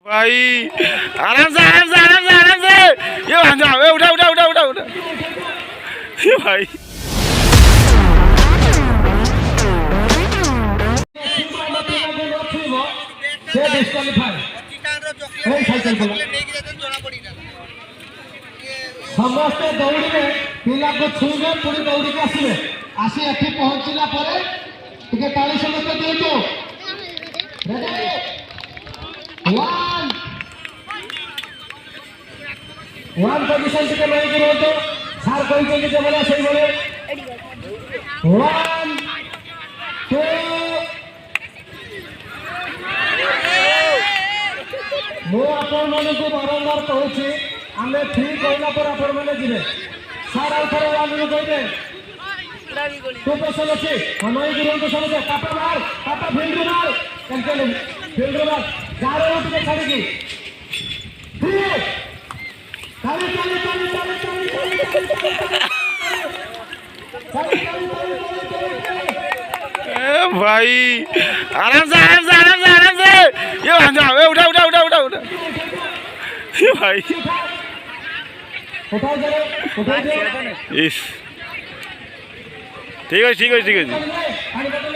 भाई आराम से आराम से आराम से आराम से ये भांजा उठा उठा उठा उठा उठा ये भाई समस्ते दौड़े पिला को छुए पुणी दौड़ी के आसवे आसी एठी पहुंचला परे टिके ताली समस्त दियो रेडी 1 पोजीशन टिके नहीं करो तो सार कोई के जे बोला सही बोले 1 2 मो आपण माने को बारंबार कहूची आमे फ्री कहला पर आपण माने जिवे सार आउ थरे वाली को दे तो पैसा लछे हमारी गुरु को समझ कापा मार कापा फील्ड मार कैंसिल फील्ड मार गारो उठ के छाड़ी की ताली ताली ताली ताली ताली ए भाई आराम से आराम से आराम से आराम से ये भांजा उठा उठा उठा उठा उठा ये भाई उठाओ जरा उठाओ इस ठीक है ठीक है ठीक है